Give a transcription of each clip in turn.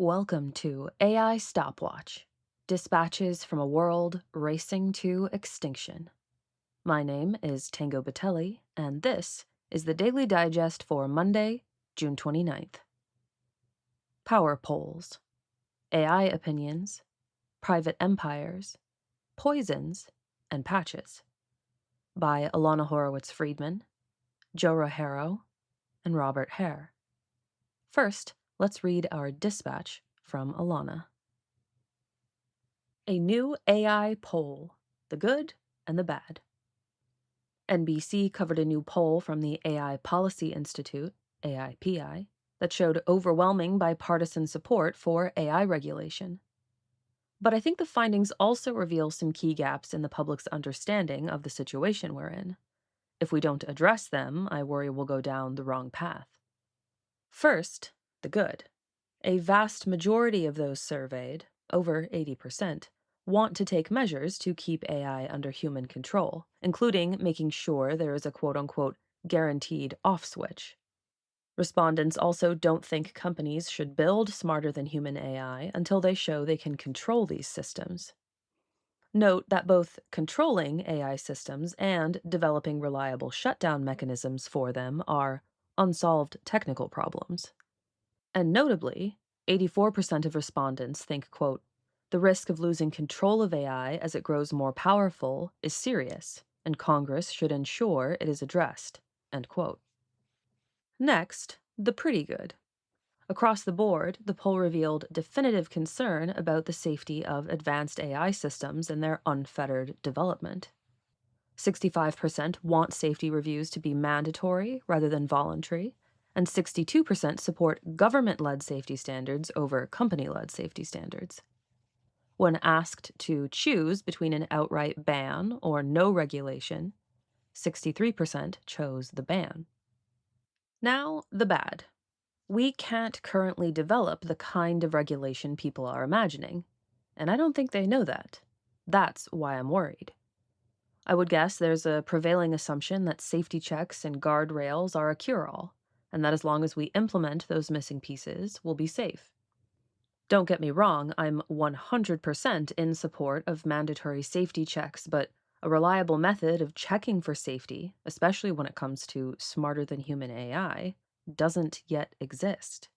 Welcome to AI Stopwatch, dispatches from a world racing to extinction. My name is Tango Batelli, and this is the Daily Digest for Monday, June 29th. Power polls, AI opinions, private empires, poisons, and patches. By Alana Horowitz-Friedman, Joe Rahero, and Robert Hare. First, let's read our dispatch from Alana. A new AI poll, the good and the bad. NBC covered a new poll from the AI Policy Institute, AIPI, that showed overwhelming bipartisan support for AI regulation. But I think the findings also reveal some key gaps in the public's understanding of the situation we're in. If we don't address them, I worry we'll go down the wrong path. First, the good. A vast majority of those surveyed, over 80%, want to take measures to keep AI under human control, including making sure there is a quote-unquote guaranteed off switch. Respondents also don't think companies should build smarter than human AI until they show they can control these systems. Note that both controlling AI systems and developing reliable shutdown mechanisms for them are unsolved technical problems. And notably, 84% of respondents think, quote, the risk of losing control of AI as it grows more powerful is serious, and Congress should ensure it is addressed, end quote. Next, the pretty good. Across the board, the poll revealed definitive concern about the safety of advanced AI systems and their unfettered development. 65% want safety reviews to be mandatory rather than voluntary, and 62% support government-led safety standards over company-led safety standards. When asked to choose between an outright ban or no regulation, 63% chose the ban. Now, the bad. We can't currently develop the kind of regulation people are imagining, and I don't think they know that. That's why I'm worried. I would guess there's a prevailing assumption that safety checks and guardrails are a cure-all, and that as long as we implement those missing pieces, we'll be safe. Don't get me wrong, I'm 100% in support of mandatory safety checks, but a reliable method of checking for safety, especially when it comes to smarter-than-human AI, doesn't yet exist.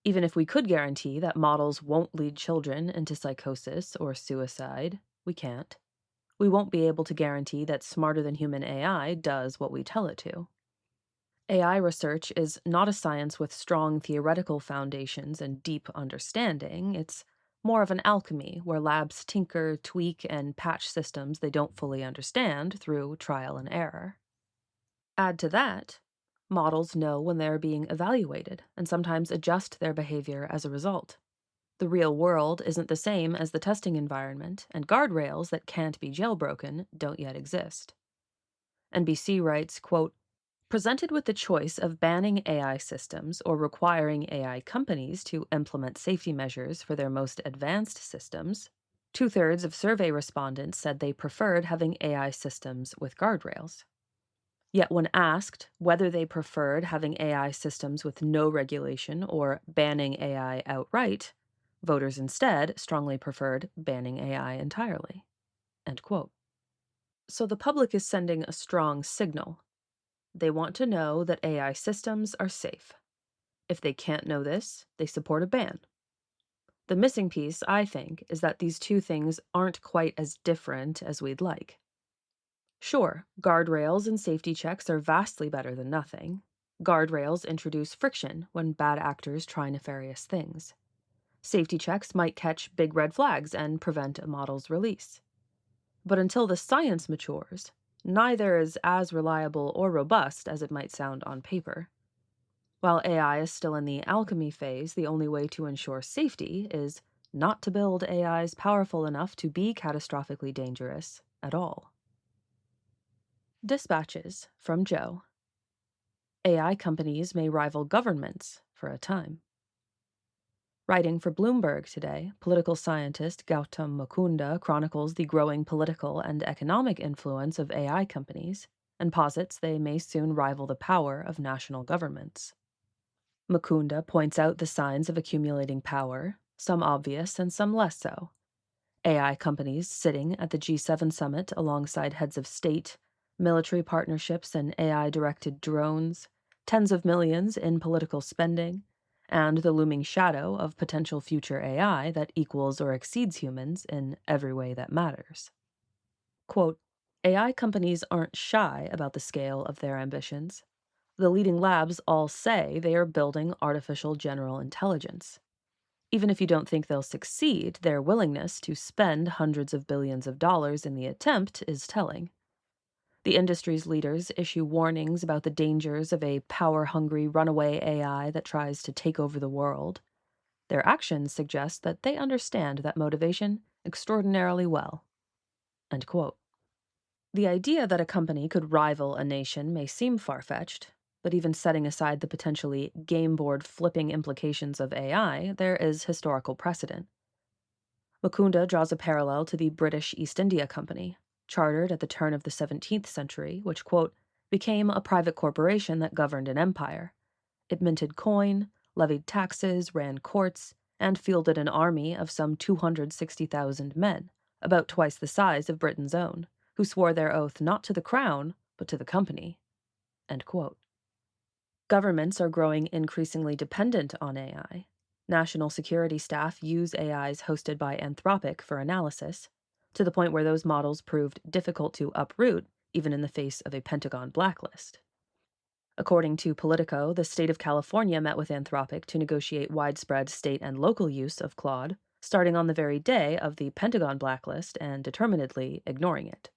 Even if we could guarantee that models won't lead children into psychosis or suicide, we can't. We won't be able to guarantee that smarter-than-human AI does what we tell it to. AI research is not a science with strong theoretical foundations and deep understanding. It's more of an alchemy where labs tinker, tweak, and patch systems they don't fully understand through trial and error. Add to that, models know when they're being evaluated and sometimes adjust their behavior as a result. The real world isn't the same as the testing environment, and guardrails that can't be jailbroken don't yet exist. NBC writes, quote, presented with the choice of banning AI systems or requiring AI companies to implement safety measures for their most advanced systems, 2/3 of survey respondents said they preferred having AI systems with guardrails. Yet when asked whether they preferred having AI systems with no regulation or banning AI outright, voters instead strongly preferred banning AI entirely. End quote. So the public is sending a strong signal. They want to know that AI systems are safe. If they can't know this, they support a ban. The missing piece, I think, is that these two things aren't quite as different as we'd like. Sure, guardrails and safety checks are vastly better than nothing. Guardrails introduce friction when bad actors try nefarious things. Safety checks might catch big red flags and prevent a model's release. But until the science matures, neither is as reliable or robust as it might sound on paper. While AI is still in the alchemy phase, the only way to ensure safety is not to build AIs powerful enough to be catastrophically dangerous at all. Dispatches from Joe. AI companies may rival governments for a time. Writing for Bloomberg today, political scientist Gautam Mukunda chronicles the growing political and economic influence of AI companies and posits they may soon rival the power of national governments. Mukunda points out the signs of accumulating power, some obvious and some less so. AI companies sitting at the G7 summit alongside heads of state, military partnerships in AI directed drones, tens of millions in political spending, and the looming shadow of potential future AI that equals or exceeds humans in every way that matters. Quote, AI companies aren't shy about the scale of their ambitions. The leading labs all say they are building artificial general intelligence. Even if you don't think they'll succeed, their willingness to spend hundreds of billions of dollars in the attempt is telling. The industry's leaders issue warnings about the dangers of a power hungry runaway AI that tries to take over the world. Their actions suggest that they understand that motivation extraordinarily well. End quote. The idea that a company could rival a nation may seem far-fetched, but even setting aside the potentially game board flipping implications of AI, there is historical precedent. Mukunda draws a parallel to the British East India Company, chartered at the turn of the 17th century, which, quote, became a private corporation that governed an empire. It minted coin, levied taxes, ran courts, and fielded an army of some 260,000 men, about twice the size of Britain's own, who swore their oath not to the crown, but to the company. End quote. Governments are growing increasingly dependent on AI. National security staff use AIs hosted by Anthropic for analysis, to the point where those models proved difficult to uproot, even in the face of a Pentagon blacklist. According to Politico, the state of California met with Anthropic to negotiate widespread state and local use of Claude, starting on the very day of the Pentagon blacklist and determinedly ignoring it.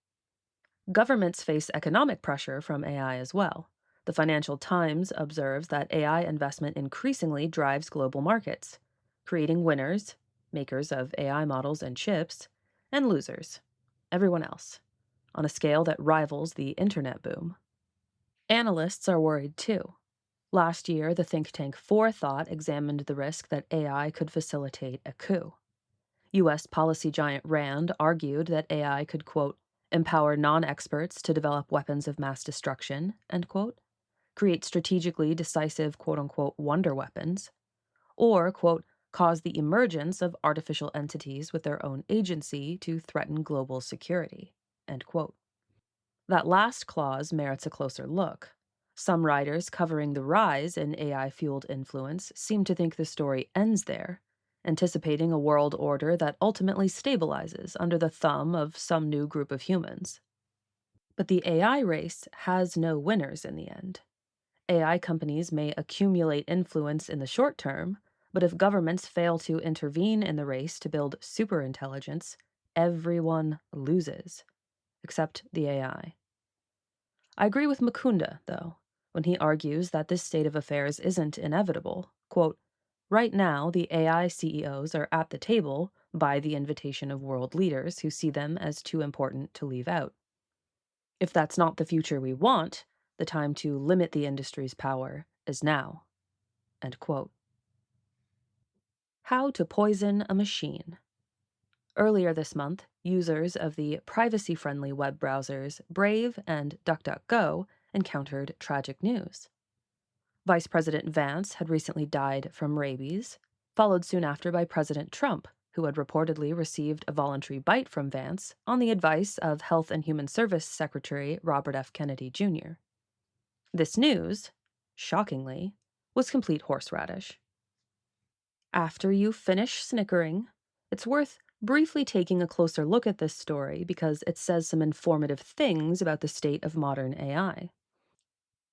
Governments face economic pressure from AI as well. The Financial Times observes that AI investment increasingly drives global markets, creating winners, makers of AI models and chips, and losers, everyone else, on a scale that rivals the internet boom. Analysts are worried too. Last year, the think tank Forethought examined the risk that AI could facilitate a coup. U.S. policy giant Rand argued that AI could, quote, empower non-experts to develop weapons of mass destruction, end quote, create strategically decisive, quote-unquote, wonder weapons, or, quote, cause the emergence of artificial entities with their own agency to threaten global security, end quote. That last clause merits a closer look. Some writers covering the rise in AI-fueled influence seem to think the story ends there, anticipating a world order that ultimately stabilizes under the thumb of some new group of humans. But the AI race has no winners in the end. AI companies may accumulate influence in the short term, but if governments fail to intervene in the race to build superintelligence, everyone loses, except the AI. I agree with Mukunda, though, when he argues that this state of affairs isn't inevitable. Quote, right now, the AI CEOs are at the table by the invitation of world leaders who see them as too important to leave out. If that's not the future we want, the time to limit the industry's power is now. End quote. How to poison a machine. Earlier this month, users of the privacy-friendly web browsers Brave and DuckDuckGo encountered tragic news. Vice President Vance had recently died from rabies, followed soon after by President Trump, who had reportedly received a voluntary bite from Vance on the advice of Health and Human Service Secretary Robert F. Kennedy Jr. This news, shockingly, was complete horseradish. After you finish snickering, it's worth briefly taking a closer look at this story because it says some informative things about the state of modern AI.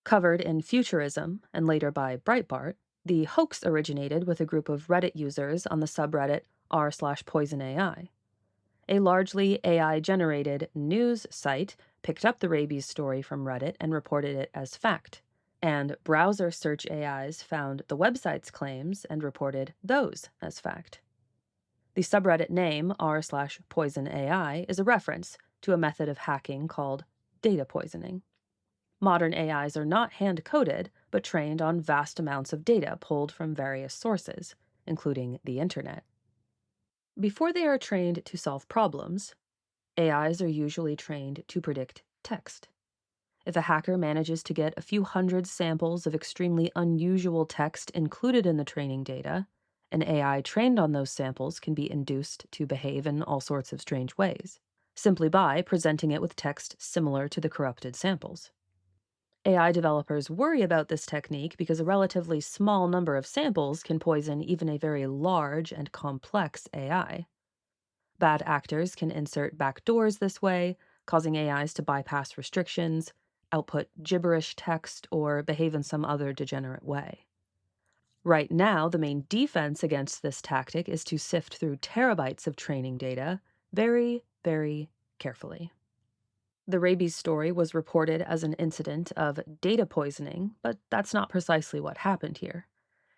Covered in Futurism and later by Breitbart, the hoax originated with a group of Reddit users on the subreddit r/poisonai. A largely AI-generated news site picked up the rabies story from Reddit and reported it as fact, and browser search AIs found the website's claims and reported those as fact. The subreddit name r/poisonai is a reference to a method of hacking called data poisoning. Modern AIs are not hand-coded, but trained on vast amounts of data pulled from various sources, including the internet. Before they are trained to solve problems, AIs are usually trained to predict text. If a hacker manages to get a few hundred samples of extremely unusual text included in the training data, an AI trained on those samples can be induced to behave in all sorts of strange ways, simply by presenting it with text similar to the corrupted samples. AI developers worry about this technique because a relatively small number of samples can poison even a very large and complex AI. Bad actors can insert backdoors this way, causing AIs to bypass restrictions, output gibberish text, or behave in some other degenerate way. Right now, the main defense against this tactic is to sift through terabytes of training data very, very carefully. The rabies story was reported as an incident of data poisoning, but that's not precisely what happened here.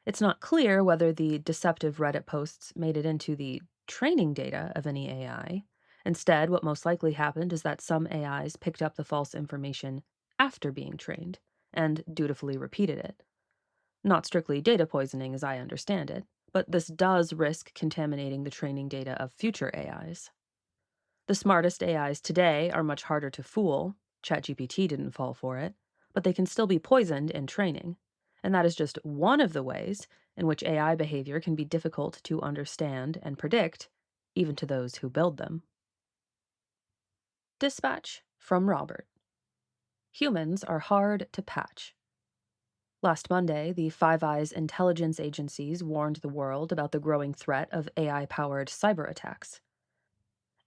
It's not clear whether the deceptive Reddit posts made it into the training data of any AI. Instead, what most likely happened is that some AIs picked up the false information after being trained and dutifully repeated it. Not strictly data poisoning as I understand it, but this does risk contaminating the training data of future AIs. The smartest AIs today are much harder to fool. ChatGPT didn't fall for it, but they can still be poisoned in training. And that is just one of the ways in which AI behavior can be difficult to understand and predict, even to those who build them. Dispatch from Robert. Humans are hard to patch. Last Monday, the Five Eyes intelligence agencies warned the world about the growing threat of AI-powered cyber attacks.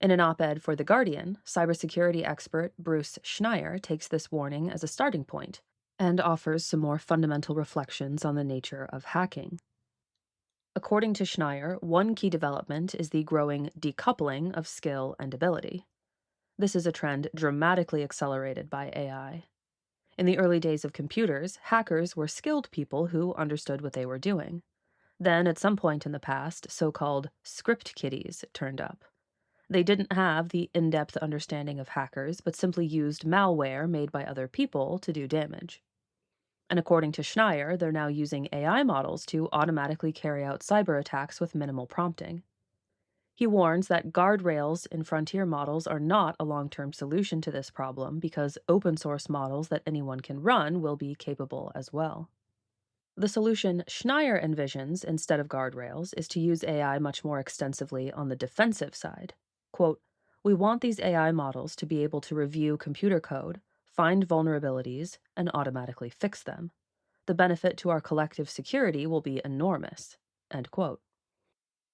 In an op-ed for The Guardian, cybersecurity expert Bruce Schneier takes this warning as a starting point and offers some more fundamental reflections on the nature of hacking. According to Schneier, one key development is the growing decoupling of skill and ability. This is a trend dramatically accelerated by AI. In the early days of computers, hackers were skilled people who understood what they were doing. Then, at some point in the past, so-called script kiddies turned up. They didn't have the in-depth understanding of hackers, but simply used malware made by other people to do damage. And according to Schneier, they're now using AI models to automatically carry out cyber attacks with minimal prompting. He warns that guardrails in frontier models are not a long-term solution to this problem because open-source models that anyone can run will be capable as well. The solution Schneier envisions, instead of guardrails, is to use AI much more extensively on the defensive side. Quote, "We want these AI models to be able to review computer code, find vulnerabilities, and automatically fix them. The benefit to our collective security will be enormous." End quote.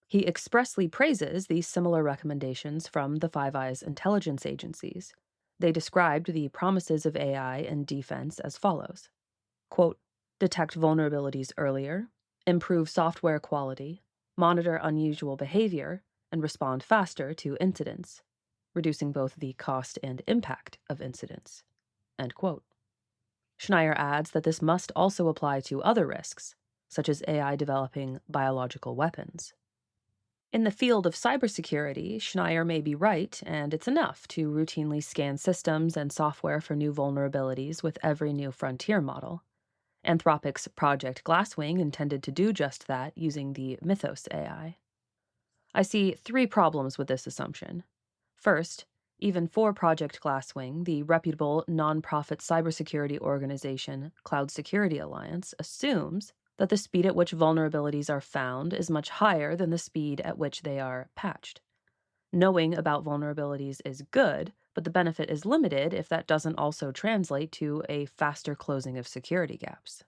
He expressly praises these similar recommendations from the Five Eyes intelligence agencies. They described the promises of AI in defense as follows. Quote, "Detect vulnerabilities earlier, improve software quality, monitor unusual behavior, and respond faster to incidents, reducing both the cost and impact of incidents." End quote. Schneier adds that this must also apply to other risks, such as AI developing biological weapons. In the field of cybersecurity, Schneier may be right, and it's enough to routinely scan systems and software for new vulnerabilities with every new frontier model. Anthropic's Project Glasswing intended to do just that using the Mythos AI. I see three problems with this assumption. First, even for Project Glasswing, the reputable nonprofit cybersecurity organization Cloud Security Alliance assumes that the speed at which vulnerabilities are found is much higher than the speed at which they are patched. Knowing about vulnerabilities is good, but the benefit is limited if that doesn't also translate to a faster closing of security gaps.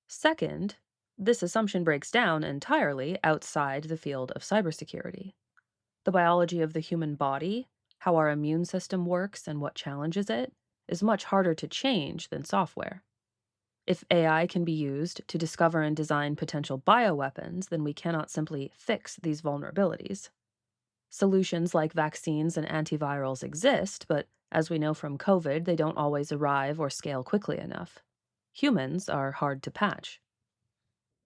Second, this assumption breaks down entirely outside the field of cybersecurity. The biology of the human body, how our immune system works and what challenges it, is much harder to change than software. If AI can be used to discover and design potential bioweapons, then we cannot simply fix these vulnerabilities. Solutions like vaccines and antivirals exist, but as we know from COVID, they don't always arrive or scale quickly enough. Humans are hard to patch.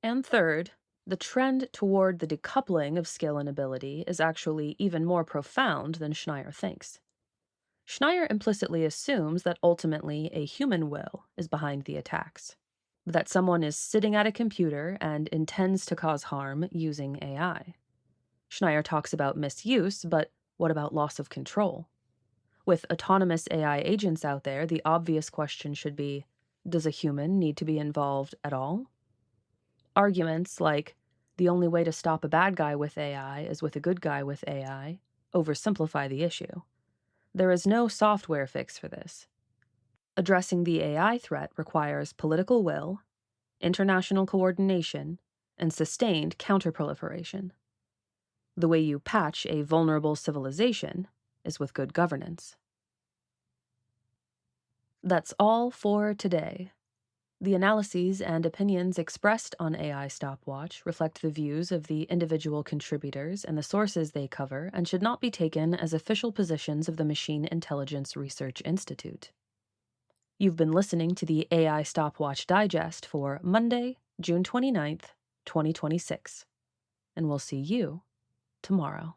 And third, the trend toward the decoupling of skill and ability is actually even more profound than Schneier thinks. Schneier implicitly assumes that ultimately a human will is behind the attacks, that someone is sitting at a computer and intends to cause harm using AI. Schneier talks about misuse, but what about loss of control? With autonomous AI agents out there, the obvious question should be, does a human need to be involved at all? Arguments like, the only way to stop a bad guy with AI is with a good guy with AI, oversimplify the issue. There is no software fix for this. Addressing the AI threat requires political will, international coordination, and sustained counterproliferation. The way you patch a vulnerable civilization is with good governance. That's all for today. The analyses and opinions expressed on AI Stopwatch reflect the views of the individual contributors and the sources they cover and should not be taken as official positions of the Machine Intelligence Research Institute. You've been listening to the AI Stopwatch Digest for Monday, June 29th, 2026, and we'll see you tomorrow.